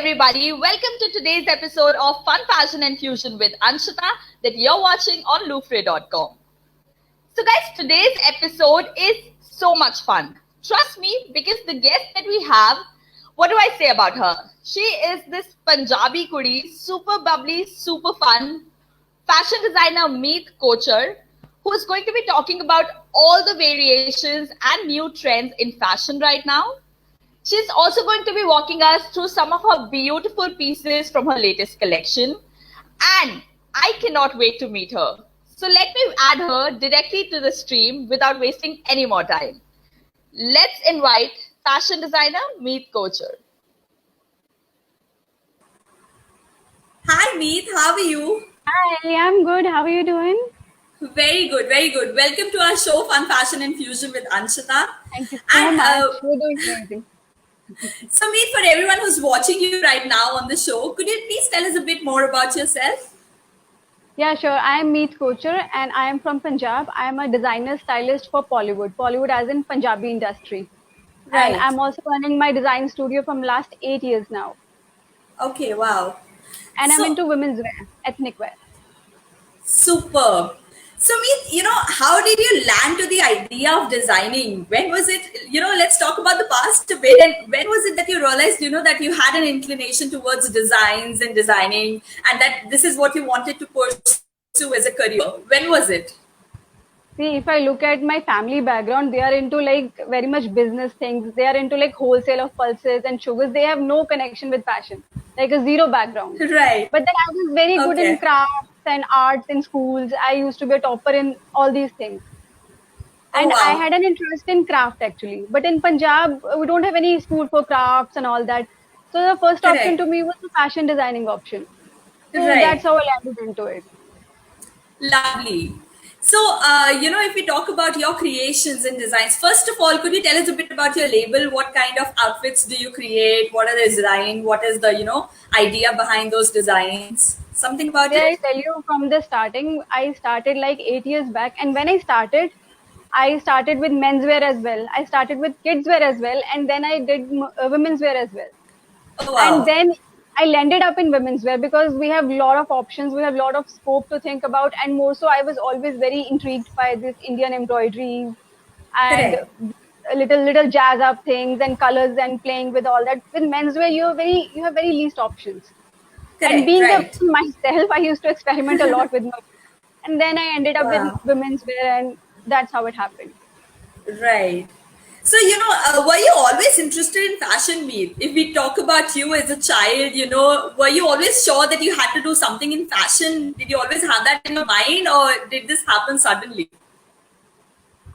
everybody. Welcome to today's episode of Fun Fashion and Fusion with Anshita that you're watching on loofray.com. So, guys, today's episode is so much fun. Trust me, because the guest that we have, what do I say about her? She is this Punjabi kudi, super bubbly, super fun fashion designer Meet Kochar, who is going to be talking about all the variations and new trends in fashion right now. She's also going to be walking us through some of her beautiful pieces from her latest collection. And I cannot wait to meet her. So let me add her directly to the stream without wasting any more time. Let's invite fashion designer Meet Kochar. Hi Meet, how are you? Hi, I'm good. How are you doing? Very good, very good. Welcome to our show Fun Fashion and Fusion with Anshita. Thank you so And much. You're doing amazing. so Meet, for everyone who's watching you right now on the show, could you please tell us a bit more about yourself? Yeah, sure. I'm Meet Kochar and I am from Punjab. I'm a designer stylist for Bollywood. Bollywood as in Punjabi industry. And Right. I'm also running my design studio from last 8 years now. Okay, wow. And I'm So into women's wear, ethnic wear. superb. So Meet, how did you land to the idea of designing? When was it, let's talk about the past a bit. And when was it that you realized, that you had an inclination towards designs and designing and that this is what you wanted to pursue as a career? When was it? See, if I look at my family background, they are into like very much business things. They are into like wholesale of pulses and sugars. They have no connection with fashion, like a zero background. Right. But then I was very good in Okay. crafts and arts in schools. I used to be a topper in all these things. Oh, And I wow. had an interest in craft actually. But in Punjab, we don't have any school for crafts and all that. So the first option Correct. to me was the fashion designing option. So that's Right. how I landed into it. Lovely. So, if we talk about your creations and designs, first of all, could you tell us a bit about your label? What kind of outfits do you create? What are the design? What is the, idea behind those designs? Something about Did I it? tell you from the starting? I started like 8 years back, and when I started with menswear as well. I started with kids wear as well, and then I did women's wear as well. Oh, And wow. then I landed up in women's wear because we have a lot of options, we have a lot of scope to think about, and more so, I was always very intrigued by this Indian embroideries and Correct. little jazz up things and colors and playing with all that. With menswear, you have very least options. And Correct. being a Right. myself, I used to experiment a lot with my, and then I ended up with Wow. women's wear, and that's how it happened. Right. So, were you always interested in fashion, Meet? If we talk about you as a child, were you always sure that you had to do something in fashion? Did you always have that in your mind, or did this happen suddenly?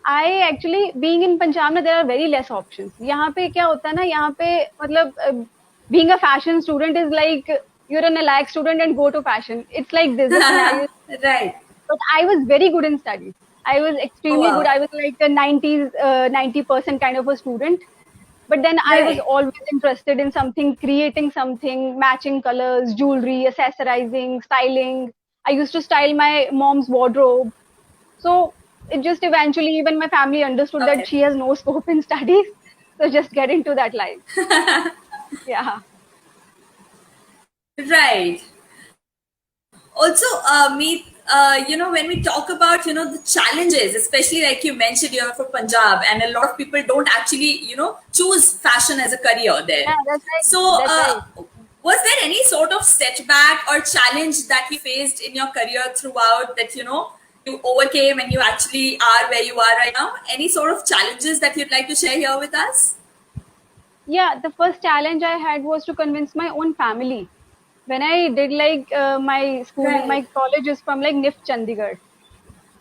I actually being in Punjab में there are very less options. यहाँ पे क्या होता है ना यहाँ पे मतलब being a fashion student is like you're an alike student and go to fashion. It's like this the scenario. Right. But I was very good in studies. I was Oh, extremely good. wow. I was like a 90% kind of a student. But then I was Right. always interested in something, creating something, matching colors, jewelry, accessorizing, styling. I used to style my mom's wardrobe. So it just eventually, even my family understood that Okay. she has no scope in studies. So just get into that line. Yeah. Right. Also, Meet, when we talk about, the challenges, especially like you mentioned, you're from Punjab, and a lot of people don't actually, choose fashion as a career there. Yeah, that's right. So, That's right. was there any sort of setback or challenge that you faced in your career throughout that, you overcame and you actually are where you are right now? Any sort of challenges that you'd like to share here with us? Yeah, the first challenge I had was to convince my own family. When I did like my school, Right. my college is from like NIF Chandigarh.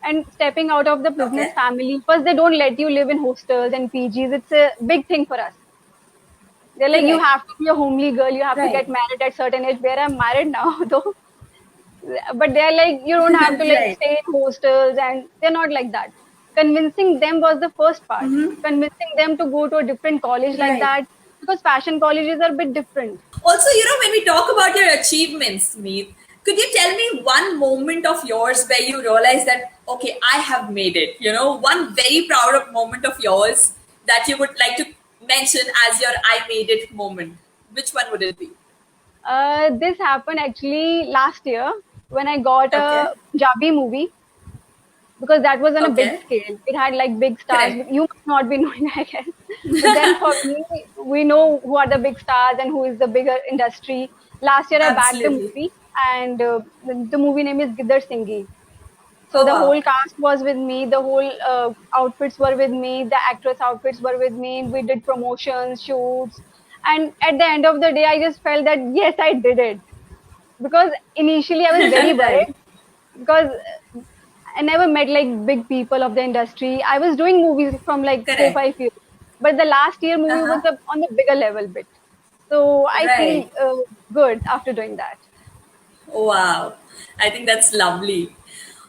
And stepping out of the business Okay. family, first they don't let you live in hostels and PGs. It's a big thing for us. They're like, you Correct. have to be a homely girl, you have to Right. get married at certain age, where I'm married now though. But they're like, you don't have to like Right. stay in hostels, and they're not like that. Convincing them was the first part. Convincing them to go to a different college like Right. that, because fashion colleges are a bit different. Also, when we talk about your achievements, Meet, could you tell me one moment of yours where you realize that, okay, I have made it? One very proud of moment of yours that you would like to mention as your I made it moment. Which one would it be? This happened actually last year when I got Okay. a Punjabi movie, because that was on a big Okay. scale. It had like big stars. Correct. You must not be knowing, I guess. But then for me, we know who are the big stars and who is the bigger industry. Last year I backed the Absolutely. movie, and the movie name is Singh. So Oh the wow. whole cast was with me. The whole outfits were with me. The actress outfits were with me. We did promotions, shoots, and at the end of the day, I just felt that yes, I did it, because initially I was very Right. worried, because I never met like big people of the industry. I was doing movies from like four, Correct. 5 years, but the last year movie was Uh-huh. on the bigger level bit. So I feel Right. good after doing that. Wow. I think that's lovely.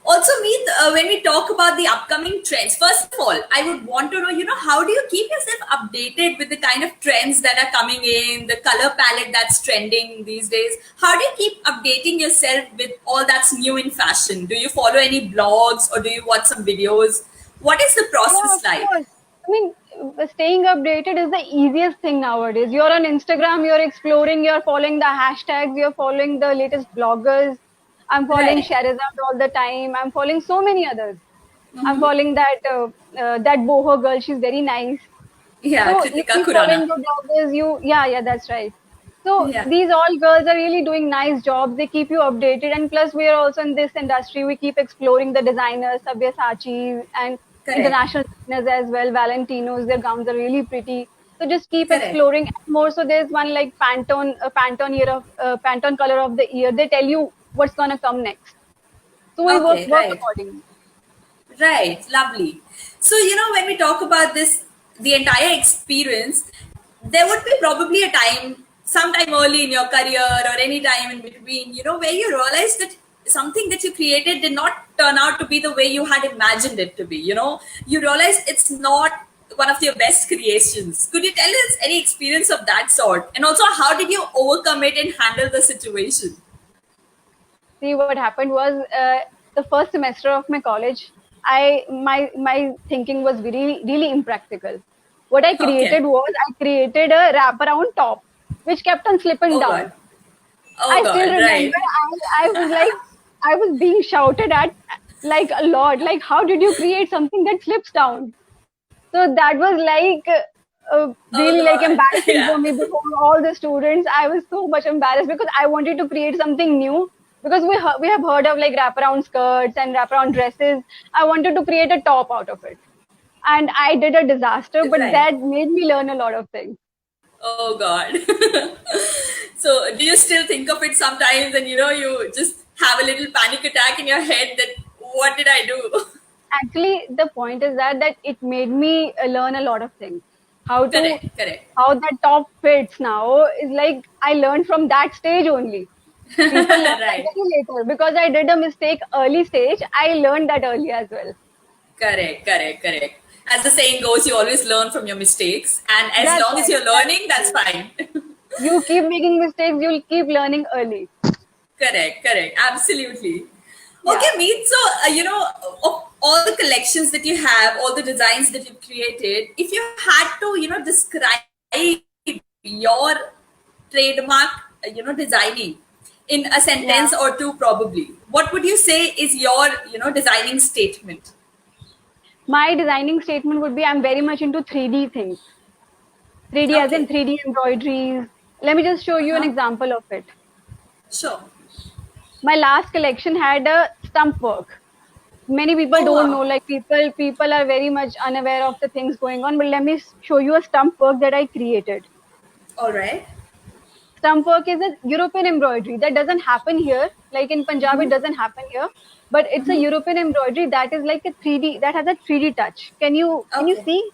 Also, Meet, when we talk about the upcoming trends, first of all, I would want to know, how do you keep yourself updated with the kind of trends that are coming in, the color palette that's trending these days? How do you keep updating yourself with all that's new in fashion? Do you follow any blogs or do you watch some videos? What is the Yeah, process of like? course. I mean, staying updated is the easiest thing nowadays. You're on Instagram, you're exploring, you're following the hashtags, you're following the latest bloggers. I'm following Right. Sherazad all the time. I'm following so many others. I'm following that boho girl. She's very nice. Yeah, So you Kritika keep following Kurana. the bloggers. Yeah, that's right. So Yeah. these all girls are really doing nice jobs. They keep you updated, and plus we are also in this industry. We keep exploring the designers, Sabyasachi, and Correct. international designers as well. Valentinos, their gowns are really pretty. So just keep Correct. exploring. And more so, there's one like Pantone color of the year. They tell you what's gonna come next. So we Okay, work right. accordingly. Right, lovely. So, when we talk about this, the entire experience, there would be probably a time, sometime early in your career or any time in between, where you realized that something that you created did not turn out to be the way you had imagined it to be. You realized it's not one of your best creations. Could you tell us any experience of that sort? And also, how did you overcome it and handle the situation? See, what happened was, the first semester of my college, my thinking was really impractical. What I Okay. created was, I created a wraparound top which kept on slipping Oh, God. down. Oh, I still God. Right. remember, I was like, I was being shouted at like a lot, like, how did you create something that slips down? So that was like Oh, really like God. embarrassing Yeah. for me before all the students. I was so much embarrassed because I wanted to create something new, because we have heard of like wraparound skirts and wraparound dresses. I wanted to create a top out of it, and I did a disaster. But Right. that made me learn a lot of things. Oh God. So do you still think of it sometimes and you just have a little panic attack in your head that what did I do? Actually, the point is that it made me learn a lot of things. How to Correct, correct. how that top fits now is like I learned from that stage only. People learn that Right. very later, because I did a mistake early stage. I learned that early as well. Correct, correct, correct. As the saying goes, you always learn from your mistakes. And as That's long as right. you're That's learning, that's true. fine. You keep making mistakes, you'll keep learning early. Correct, correct. Absolutely. Okay, Yeah. Meet. So, of all the collections that you have, all the designs that you've created, if you had to, describe your trademark, designing in a Yeah. sentence or two, probably, what would you say is your, designing statement? My designing statement would be, I'm very much into 3D things. 3D as in Okay. 3D embroideries. Let me just show you an Uh-huh. example of it. Sure. My last collection had a stump work. Many people Oh, don't know, wow. like people are very much unaware of the things going on, but let me show you a stump work that I created. All right. Stump work is a European embroidery that doesn't happen here. Like in Punjab, it doesn't happen here, but it's a European embroidery that is like a 3D, that has a 3D touch. Can you Okay. see?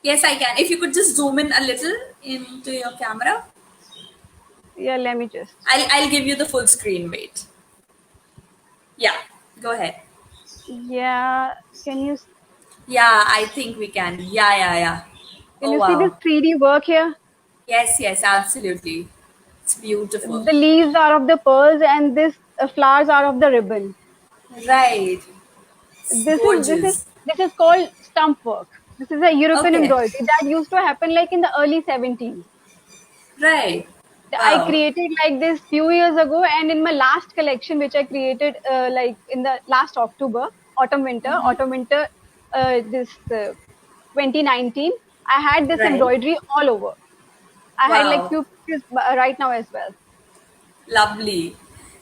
Yes, I can. If you could just zoom in a little into your camera, Yeah, let me just. I'll give you the full screen. Wait. Yeah. Go ahead. Yeah, Yeah, I think we can. Yeah, yeah, yeah. can Oh, you see this wow. 3D work here? Yes, yes, absolutely. It's beautiful. The leaves are of the pearls, and this flowers are of the ribbon. Right. It's This is gorgeous. this is called stump work. This is a European Okay. embroidery that used to happen like in the early 70s. Right. I Wow. created like this few years ago, and in my last collection, which I created like in the last October, autumn winter, this 2019, I had this Right. embroidery all over. I had like Wow. few pieces right now as well. Lovely.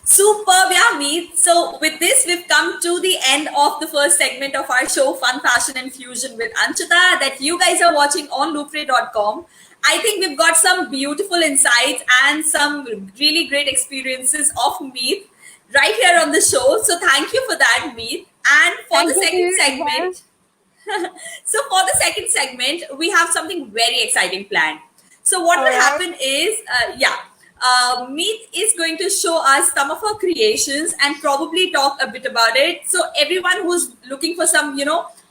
Superb, yeah, Meet. So, with this, we've come to the end of the first segment of our show, Fun, Fashion, and Fusion with Anshita, that you guys are watching on loopray.com. I think we've got some beautiful insights and some really great experiences of Meet right here on the show. So, thank you for that, Meet. And for Thank the you to second you as well. segment, so for the second segment, we have something very exciting planned. So what All will right. happen is, Meet is going to show us some of her creations and probably talk a bit about it. So everyone who's looking for some,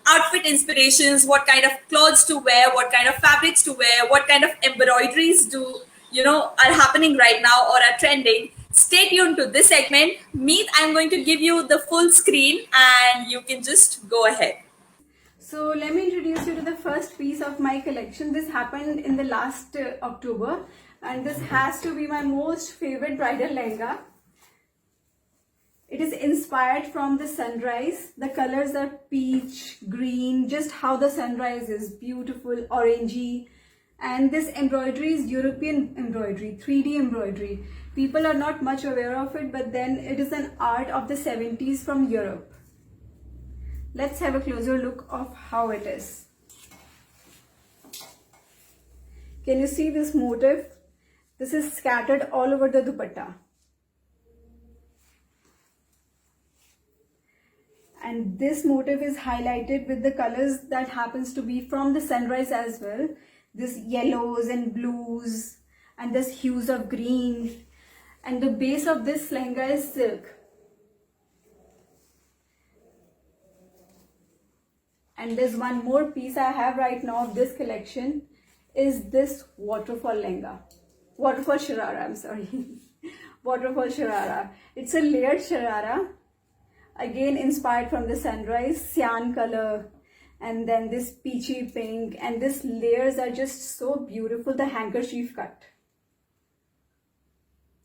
outfit inspirations, what kind of clothes to wear, what kind of fabrics to wear, what kind of embroideries are happening right now or are trending. Stay tuned to this segment. Meet, I'm going to give you the full screen and you can just go ahead. So let me introduce you to the first piece of my collection. This happened in the last October, and this has to be my most favorite bridal lehenga. It is inspired from the sunrise. The colors are peach, green, just how the sunrise is, beautiful, orangey. And this embroidery is European embroidery, 3D embroidery. People are not much aware of it, but then it is an art of the 70s from Europe. Let's have a closer look of how it is. Can you see this motif? This is scattered all over the dupatta. And this motif is highlighted with the colors that happens to be from the sunrise as well. This yellows and blues and this hues of green. And the base of this lehenga is silk. And there's one more piece I have right now of this collection is this waterfall lehenga. Waterfall sharara, I'm sorry. Waterfall sharara. It's a layered sharara. Again inspired from the sunrise, cyan color. And then this peachy pink. And these layers are just so beautiful. The handkerchief cut.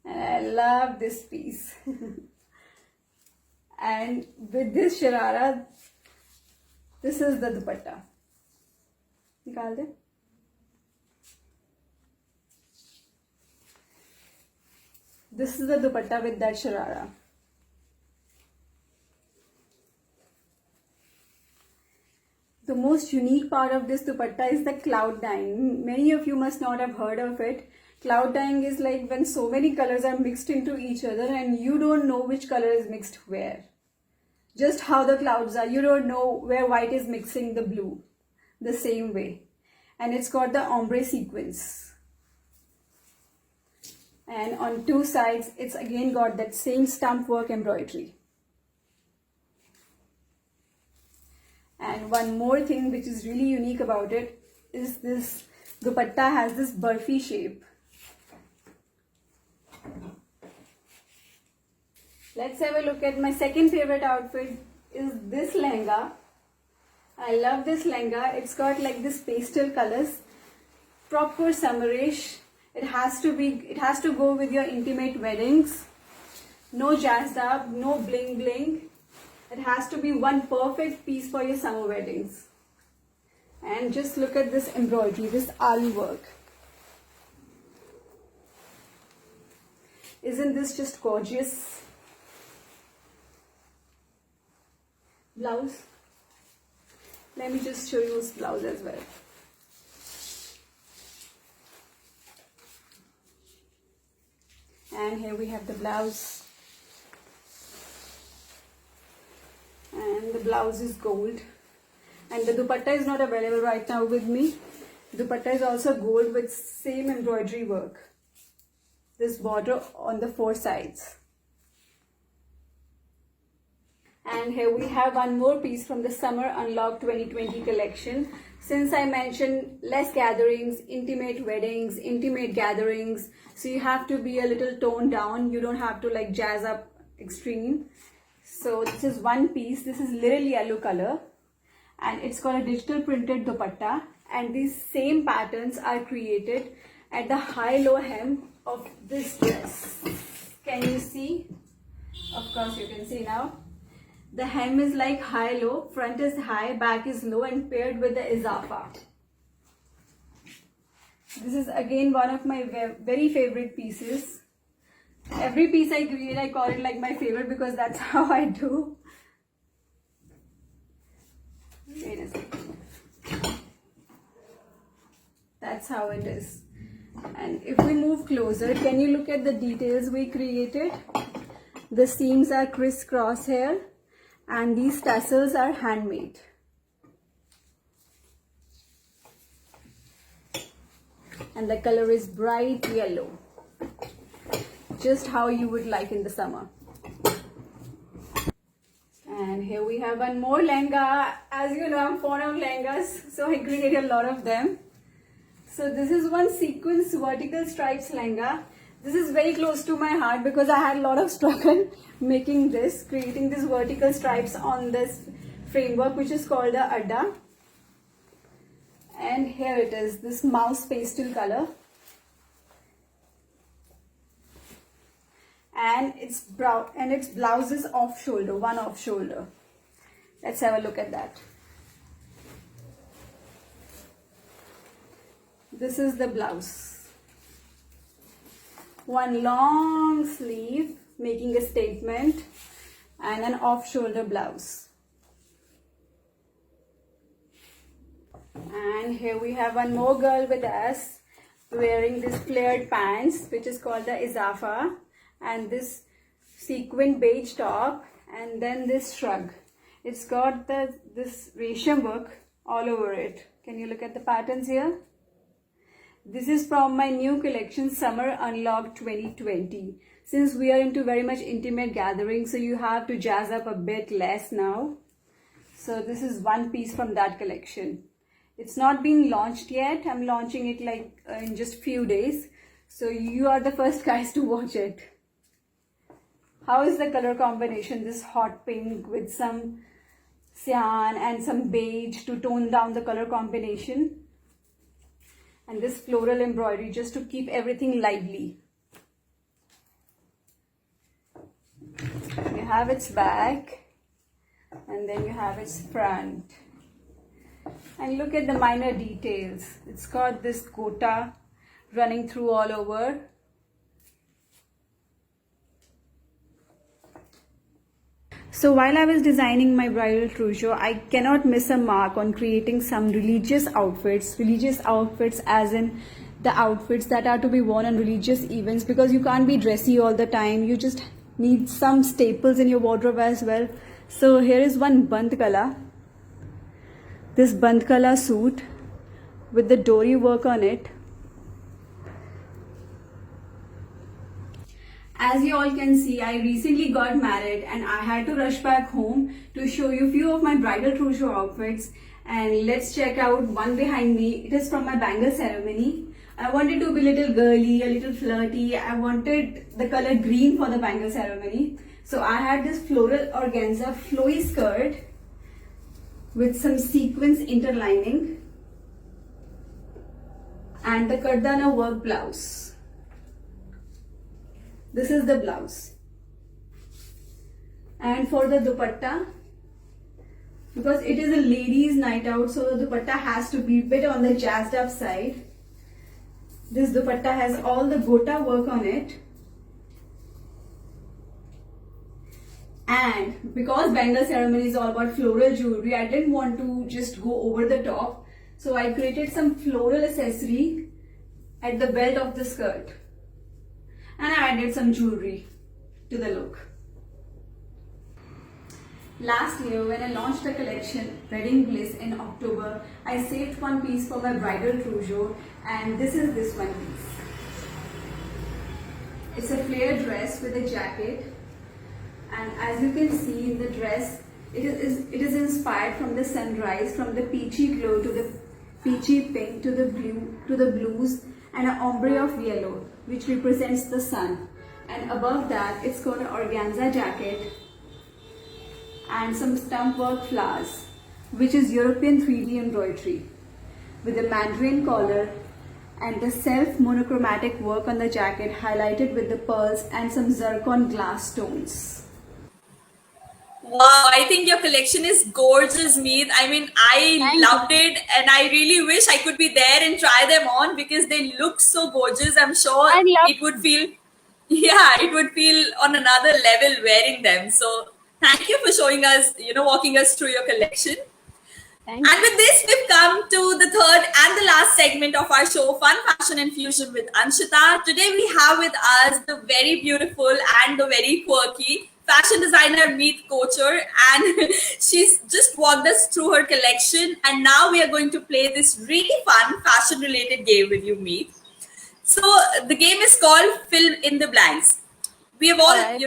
And I love this piece. And with this sharara, this is the dupatta. Nikal de. This is the dupatta with that sharara. The most unique part of this dupatta is the cloud dyeing. Many of you must not have heard of it. Cloud dyeing is like when so many colors are mixed into each other and you don't know which color is mixed where. Just how the clouds are. You don't know where white is mixing the blue. The same way. And it's got the ombre sequence. And on two sides, it's again got that same stump work embroidery. And one more thing which is really unique about it is this dupatta has this burfi shape. Let's have a look at my second favorite outfit is this lehenga. I love this lehenga. It's got like this pastel colors, proper summerish. It has to go with your intimate weddings. No jazzed up, no bling bling. It has to be one perfect piece for your summer weddings. And just look at this embroidery, this ali work. Isn't this just gorgeous? Blouse. Let me just show you this blouse as well. And here we have the blouse. And the blouse is gold. And the dupatta is not available right now with me. Dupatta is also gold with same embroidery work. This border on the four sides. And here we have one more piece from the Summer Unlocked 2020 collection. Since I mentioned less gatherings, intimate weddings, intimate gatherings, so you have to be a little toned down. You don't have to like jazz up extreme. So this is one piece. This is little yellow color. And it's got a digital printed dupatta. And these same patterns are created. at the high-low hem of this dress. Can you see? Of course you can see now. The hem is like high-low, front is high, back is low, and paired with the izafa. This is again one of my very favorite pieces. Every piece I create, I call it like my favorite because that's how I do. Wait a second. That's how it is. And if we move closer, can you look at the details we created? The seams are crisscross here, and these tassels are handmade. And the color is bright yellow, just how you would like in the summer. And here we have one more lehenga. As you know, I'm fond of lehengas, so I created a lot of them. So this is one sequence vertical stripes lehenga. This is very close to my heart because I had a lot of struggle making this, creating these vertical stripes on this framework, which is called the adda. And here it is, this mouse pastel color. And its blouse is off shoulder, one off shoulder. Let's have a look at that. This is the blouse. One long sleeve making a statement, and an off shoulder blouse. And here we have one more girl with us wearing this flared pants, which is called the izafa, and this sequin beige top, and then this shrug. It's got this resham work all over it. Can you look at the patterns here? This is from my new collection, Summer Unlocked 2020. Since we are into very much intimate gatherings, so you have to jazz up a bit less now. So this is one piece from that collection. It's not been launched yet. I'm launching it like in just few days. So you are the first guys to watch it. How is the color combination? This hot pink with some cyan and some beige to tone down the color combination. And this floral embroidery just to keep everything lively. You have its back, and then you have its front. And look at the minor details. It's got this gota running through all over. So while I was designing my bridal trousseau, I cannot miss a mark on creating some religious outfits as in the outfits that are to be worn on religious events, because you can't be dressy all the time. You just need some staples in your wardrobe as well. So here is one bandkala. This bandkala suit with the dori work on it. As you all can see, I recently got married and I had to rush back home to show you a few of my bridal trousseau outfits. And let's check out one behind me. It is from my bangle ceremony. I wanted to be a little girly, a little flirty. I wanted the color green for the bangle ceremony. So I had this floral organza flowy skirt with some sequins interlining and the kardana work blouse. This is the blouse. And for the dupatta, because it is a ladies' night out, so the dupatta has to be a bit on the jazzed up side. This dupatta has all the gota work on it. And because bangle ceremony is all about floral jewelry, I didn't want to just go over the top. So I created some floral accessory at the belt of the skirt. And I added some jewelry to the look. Last year when I launched the collection Wedding Bliss in October, I saved one piece for my bridal trousseau, and this is this one piece. It's a flared dress with a jacket, and as you can see in the dress, it is inspired from the sunrise, from the peachy glow to the peachy pink to the blue to the blues, and an ombre of yellow which represents the sun. And above that, it's got an organza jacket and some stump work flowers, which is European 3D embroidery with a mandarin collar and the self monochromatic work on the jacket highlighted with the pearls and some zircon glass stones. Wow, I think your collection is gorgeous, Meet. I mean, I Thank you. loved it and I really wish I could be there and try them on because they look so gorgeous. I'm sure I love it would feel, yeah, it would feel on another level wearing them. So thank you for showing us, walking us through your collection. Thank And you. with this, we've come to the third and the last segment of our show, Fun, Fashion and Fusion with Anshita. Today we have with us the very beautiful and the very quirky fashion designer Meet Kochar, and she's just walked us through her collection. And now we are going to play this really fun fashion related game with you, Meet. So the game is called Fill in the Blanks. We have all, All right.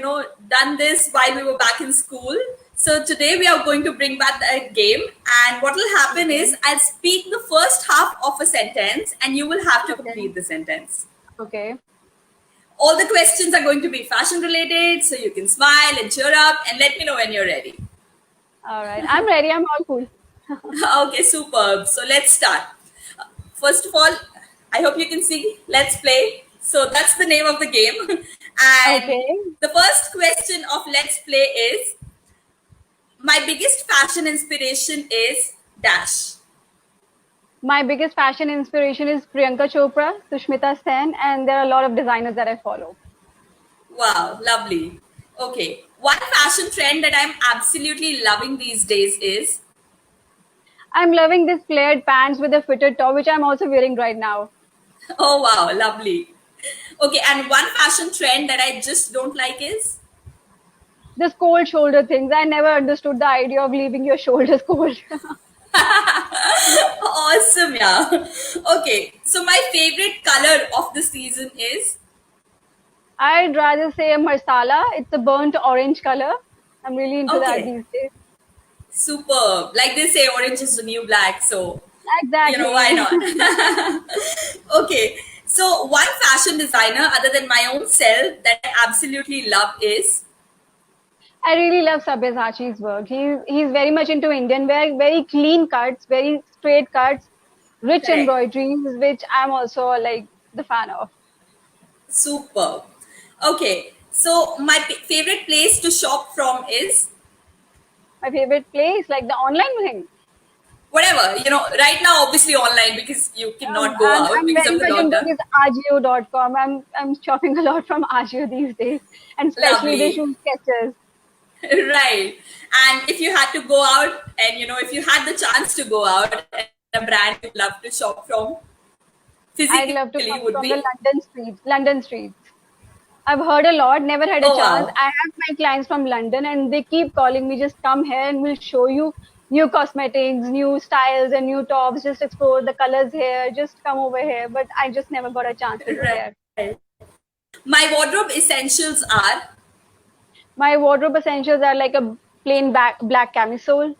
done this while we were back in school. So today we are going to bring back that game. And what will happen is I'll speak the first half of a sentence and you will have to Okay. complete the sentence. Okay. All the questions are going to be fashion related, so you can smile and cheer up and let me know when you're ready. All right. I'm ready. I'm all cool. Okay, superb. So let's start. First of all, I hope you can see. Let's play. So that's the name of the game. And Okay. the first question of Let's Play is, my biggest fashion inspiration is dash. My biggest fashion inspiration is Priyanka Chopra, Sushmita Sen, and there are a lot of designers that I follow. Wow, lovely. Okay, one fashion trend that I'm absolutely loving these days is, I'm loving this flared pants with a fitted top, which I'm also wearing right now. oh wow, lovely. Okay, and one fashion trend that I just don't like is, This cold shoulder things. I never understood the idea of leaving your shoulders cold. awesome, yeah. Okay, so my favorite color of the season is, I'd rather say a marsala. It's a burnt orange color. I'm really into that okay, these days. superb. Like they say, orange is the new black, so Exactly. why not? Okay, so one fashion designer other than my own self that I absolutely love is, I really love Sabyasachi's work. He's very much into Indian wear, very clean cuts, very straight cuts, rich correct, embroideries, which I'm also like the fan of. superb. Okay, so my favorite place to shop from is, My favorite place, like the online thing. whatever, right now, obviously online because you cannot go I'm, out I'm because very of the much into lockdown. this Agio.com. I'm shopping a lot from Agio these days, and especially the Lovely. shoe sketches. Right. And if you had to go out and, if you had the chance to go out and a brand you'd love to shop from I'd physically love to come would from the be, London streets. London streets. I've heard a lot, never had a oh, chance. wow. I have my clients from London and they keep calling me, just come here and we'll show you new cosmetics, new styles and new tops. Just explore the colors here, just come over here. But I just never got a chance to go there. Right. My wardrobe essentials are, My wardrobe essentials are like a plain black camisole,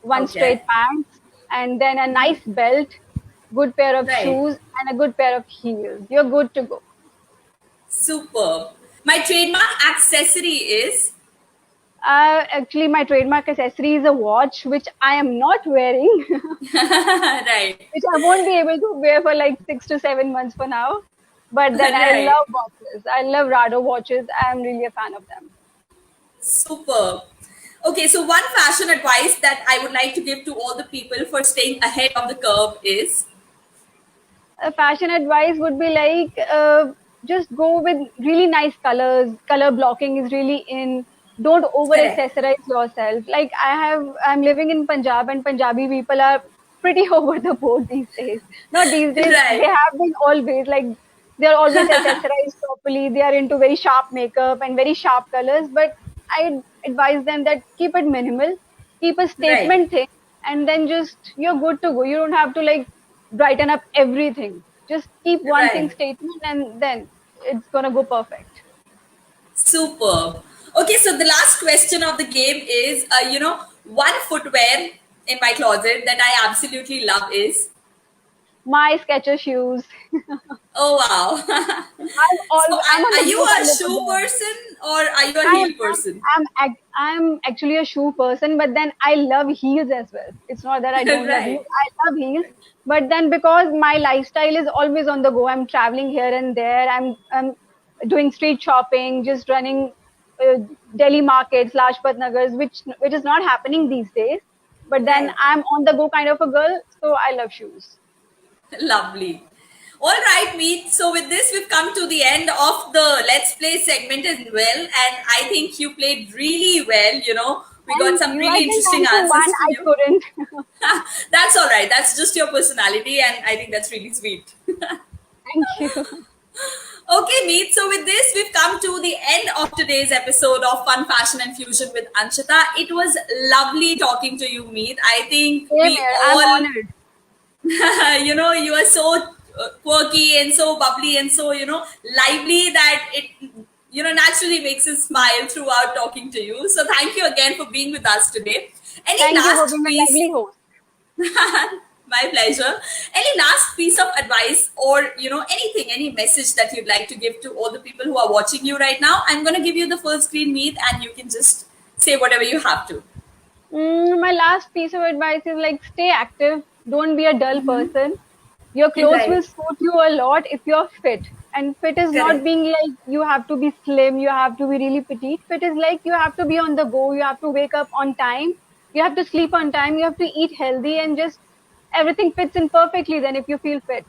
one straight okay. pants, and then a nice belt, good pair of Right. shoes, and a good pair of heels. You're good to go. Superb. My trademark accessory is, Actually, my trademark accessory is a watch, which I am not wearing, right. which I won't be able to wear for like 6 to 7 months for now. But then I Right. love watches. I love Rado watches. I'm really a fan of them. Superb. Okay, so one fashion advice that I would like to give to all the people for staying ahead of the curve is, Fashion advice would be like just go with really nice colors. Color blocking is really in. Don't over correct. accessorize yourself. Like I'm living in Punjab, and Punjabi people are pretty over the board these days. Not these days, they Right. have been always. Like they're always accessorized properly. They are into very sharp makeup and very sharp colors. But I advise them that keep it minimal, keep a Right. statement thing, and then just you're good to go. You don't have to like brighten up everything. Just keep one thing Right. statement, and then it's gonna go perfect. Superb. Okay, so the last question of the game is, one footwear in my closet that I absolutely love is, my Skechers shoes. Oh wow. So I'm on are the you go a kind of a shoe girl. person or are you a I'm heel person? I'm actually a shoe person, but then I love heels as well. It's not that I don't love heels. Right. I love heels, but then because my lifestyle is always on the go, I'm traveling here and there. I'm doing street shopping, just running uh, Delhi markets, Lajpat Nagars, which is not happening these days. But then Right. I'm on the go kind of a girl, so I love shoes. Lovely. All right, Meet. So with this, we've come to the end of the Let's Play segment as well. And I think you played really well. We got Thank some you. I really didn't interesting answer one. answers from I you. couldn't. That's all right. That's just your personality. And I think that's really sweet. Thank you. Okay, Meet. So with this, we've come to the end of today's episode of Fun Fashion and Fusion with Anshita. It was lovely talking to you, Meet. I think Same we here. I'm all honored. you are so quirky and so bubbly and so lively that it naturally makes us smile throughout talking to you. So thank you again for being with us today. Any Thank you for being last a piece? lovely host. My pleasure. Any last piece of advice or anything, any message that you'd like to give to all the people who are watching you right now? I'm going to give you the full screen, Meet, and you can just say whatever you have to. My last piece of advice is like stay active. Don't be a dull person. Your clothes will Right. suit you a lot if you're fit. And fit is not Correct. being like you have to be slim, you have to be really petite. Fit is like you have to be on the go, you have to wake up on time, you have to sleep on time, you have to eat healthy, and just everything fits in perfectly then if you feel fit.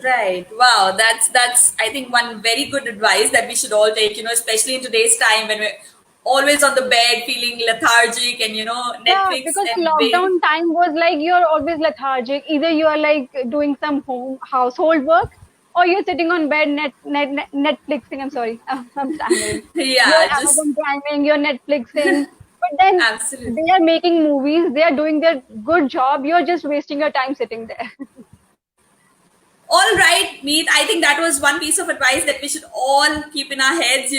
Right. Wow. That's I think one very good advice that we should all take, especially in today's time when we're always on the bed feeling lethargic and Yeah, Netflix because the and being lockdown time was like you're always lethargic. Either you are like doing some home household work, or you're sitting on bed Netflixing. I'm sorry, I'm stammering. You're yeah, just Amazon Priming, you're Netflixing, but then absolutely. they are making movies. They are doing their good job. You're just wasting your time sitting there. All right, Meet. I think that was one piece of advice that we should all keep in our heads,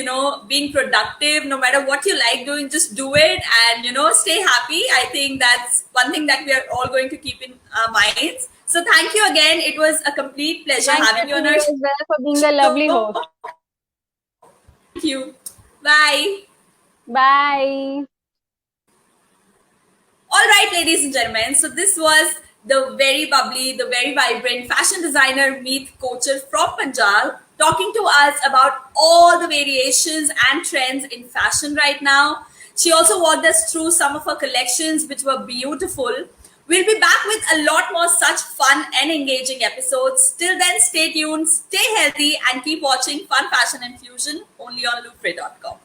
being productive, no matter what you like doing, just do it and, stay happy. I think that's one thing that we are all going to keep in our minds. So thank you again. It was a complete pleasure Thank you having you to on you our as well for being a lovely show. host. Thank you. Bye. Bye. All right, ladies and gentlemen. So this was the very bubbly, the very vibrant fashion designer Meet Kochar from Punjab talking to us about all the variations and trends in fashion right now. She also walked us through some of her collections, which were beautiful. We'll be back with a lot more such fun and engaging episodes. Till then, stay tuned, stay healthy, and keep watching Fun Fashion and Fusion only on loopray.com.